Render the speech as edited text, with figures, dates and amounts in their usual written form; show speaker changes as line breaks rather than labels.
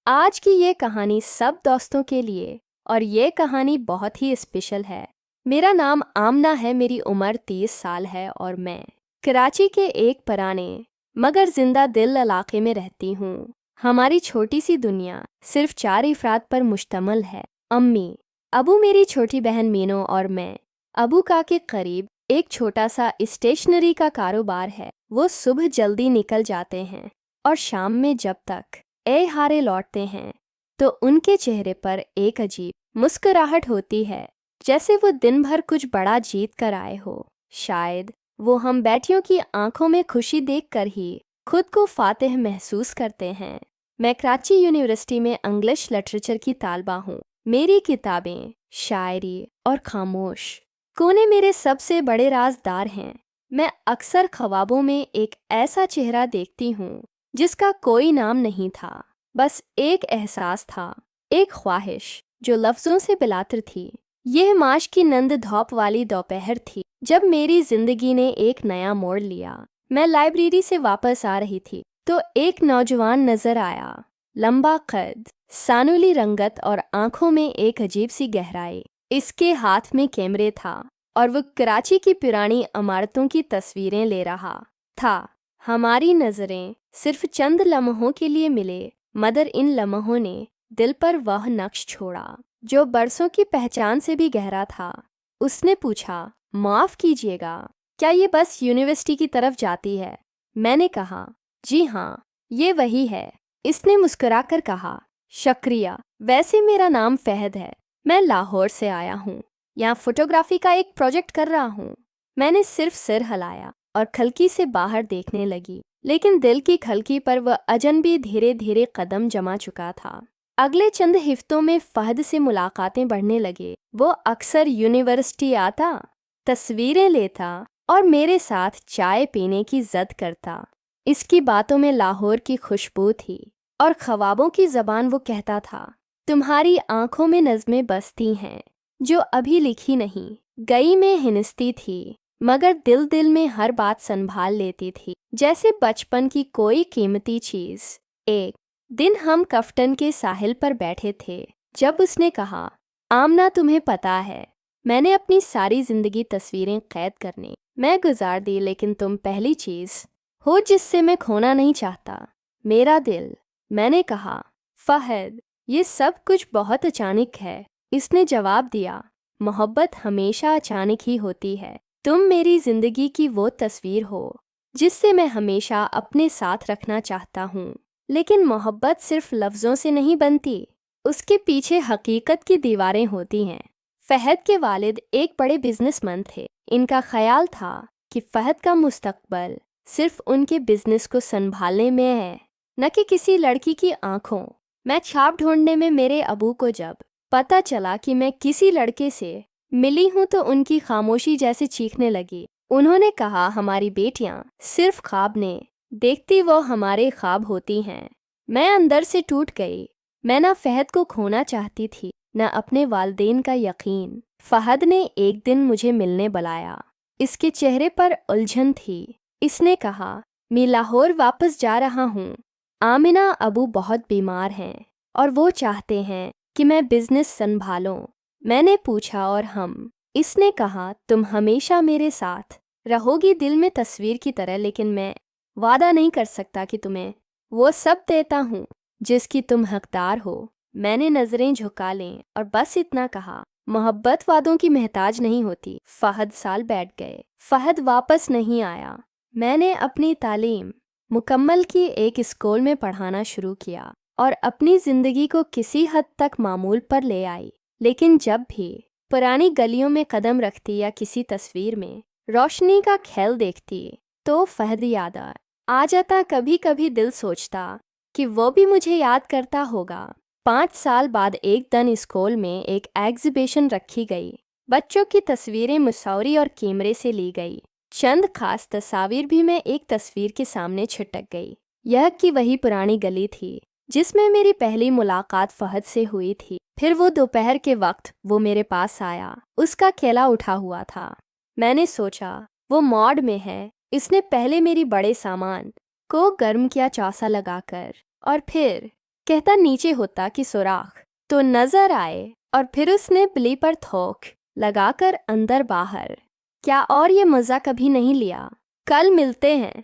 आज की ये कहानी सब दोस्तों के लिए और ये कहानी बहुत ही स्पेशल है। मेरा नाम आमना है, मेरी उम्र 30 साल है और मैं कराची के एक पुराने मगर जिंदा दिल इलाके में रहती हूँ। हमारी छोटी सी दुनिया सिर्फ 4 अफराद पर मुश्तमिल है। अम्मी, अबू, मेरी छोटी बहन मीनू और मैं। अबू का के करीब एक छोटा सा स्टेशनरी का कारोबार है। वो सुबह जल्दी निकल जाते हैं और शाम में जब तक हारे लौटते हैं तो उनके चेहरे पर एक अजीब मुस्कुराहट होती है, जैसे वो दिन भर कुछ बड़ा जीत कर आए हो। शायद वो हम बेटियों की आंखों में खुशी देखकर ही खुद को फातिह महसूस करते हैं। मैं कराची यूनिवर्सिटी में इंग्लिश लिटरेचर की तालबा हूँ। मेरी किताबें, शायरी और खामोश कोने मेरे सबसे बड़े राजदार हैं। मैं अक्सर ख्वाबों में एक ऐसा चेहरा देखती हूँ जिसका कोई नाम नहीं था, बस एक एहसास था, एक ख्वाहिश जो लफ्ज़ों से बिलातर थी। यह माश की नंद धौप वाली दोपहर थी जब मेरी जिंदगी ने एक नया मोड़ लिया। मैं लाइब्रेरी से वापस आ रही थी तो एक नौजवान नजर आया। लंबा कद, सानुली रंगत और आंखों में एक अजीब सी गहराई। इसके हाथ में कैमरे था और वो कराची की पुरानी इमारतों की तस्वीरें ले रहा था। हमारी नज़रें सिर्फ चंद लम्हों के लिए मिले, मगर इन लम्हों ने दिल पर वह नक्श छोड़ा जो बरसों की पहचान से भी गहरा था। उसने पूछा, माफ़ कीजिएगा, क्या ये बस यूनिवर्सिटी की तरफ जाती है? मैंने कहा, जी हाँ, ये वही है। इसने मुस्कुराकर कहा, शुक्रिया। वैसे मेरा नाम फहद है, मैं लाहौर से आया हूँ। यहाँ फोटोग्राफी का एक प्रोजेक्ट कर रहा हूँ। मैंने सिर्फ सिर हिलाया और खिड़की से बाहर देखने लगी, लेकिन दिल की खिड़की पर वह अजनबी धीरे धीरे कदम जमा चुका था। अगले चंद हफ्तों में फहद से मुलाकातें बढ़ने लगे। वो अक्सर यूनिवर्सिटी आता, तस्वीरें लेता और मेरे साथ चाय पीने की जिद करता। इसकी बातों में लाहौर की खुशबू थी और ख्वाबों की जबान। वो कहता था, तुम्हारी आंखों में नज़में बसती हैं जो अभी लिखी नहीं गई। में हिनस्ती थी, मगर दिल दिल में हर बात संभाल लेती थी, जैसे बचपन की कोई कीमती चीज। एक दिन हम कफ्टन के साहिल पर बैठे थे जब उसने कहा, आमना, तुम्हें पता है मैंने अपनी सारी जिंदगी तस्वीरें कैद करने मैं गुजार दी, लेकिन तुम पहली चीज हो जिससे मैं खोना नहीं चाहता, मेरा दिल। मैंने कहा, फहद, ये सब कुछ बहुत अचानक है। इसने जवाब दिया, मोहब्बत हमेशा अचानक ही होती है। तुम मेरी जिंदगी की वो तस्वीर हो जिससे मैं हमेशा अपने साथ रखना चाहता हूँ। लेकिन मोहब्बत सिर्फ लफ्ज़ों से नहीं बनती, उसके पीछे हकीकत की दीवारें होती हैं। फहद के वालिद एक बड़े बिजनेसमैन थे। इनका ख्याल था कि फहद का मुस्तकबल सिर्फ उनके बिजनेस को संभालने में है, न कि किसी लड़की की आंखों। मैं छाप ढूंढने में मेरे अबू को जब पता चला कि मैं किसी लड़के से मिली हूँ तो उनकी खामोशी जैसे चीखने लगी। उन्होंने कहा, हमारी बेटियां सिर्फ ख्वाब ने देखती, वो हमारे ख्वाब होती हैं। मैं अंदर से टूट गई। मैं ना फहद को खोना चाहती थी, न अपने वालिदैन का यकीन। फहद ने एक दिन मुझे मिलने बुलाया। इसके चेहरे पर उलझन थी। इसने कहा, मैं लाहौर वापस जा रहा हूँ। आमिना, अबू बहुत बीमार हैं और वो चाहते हैं कि मैं बिजनेस संभालूं। मैंने पूछा, और हम? इसने कहा, तुम हमेशा मेरे साथ रहोगी, दिल में तस्वीर की तरह, लेकिन मैं वादा नहीं कर सकता कि तुम्हें वो सब देता हूँ जिसकी तुम हकदार हो। मैंने नजरें झुका लें और बस इतना कहा, मोहब्बत वादों की मोहताज नहीं होती। फहद साल बैठ गए। फहद वापस नहीं आया। मैंने अपनी तालीम मुकम्मल की, एक स्कूल में पढ़ाना शुरू किया और अपनी जिंदगी को किसी हद तक मामूल पर ले आई। लेकिन जब भी पुरानी गलियों में कदम रखती या किसी तस्वीर में रोशनी का खेल देखती तो फहद याद आ जाता। कभी कभी दिल सोचता कि वो भी मुझे याद करता होगा। 5 साल बाद एक दिन स्कूल में एक एग्जीबिशन रखी गई। बच्चों की तस्वीरें मुसौरी और कैमरे से ली गई। चंद खास तस्वीर भी मैं एक तस्वीर के सामने छिटक गई। यह कि वही पुरानी गली थी जिसमें मेरी पहली मुलाकात फहद से हुई थी। फिर वो दोपहर के वक्त वो मेरे पास आया। उसका केला उठा हुआ था। मैंने सोचा, वो मॉड में है। इसने पहले मेरी बड़े सामान को गर्म किया चौसा लगाकर, और फिर कहता नीचे होता कि सुराख तो नजर आए, और फिर उसने बिल्ली पर थोक लगाकर अंदर बाहर। क्या और ये मज़ा कभी नहीं लिया? कल मिलते हैं।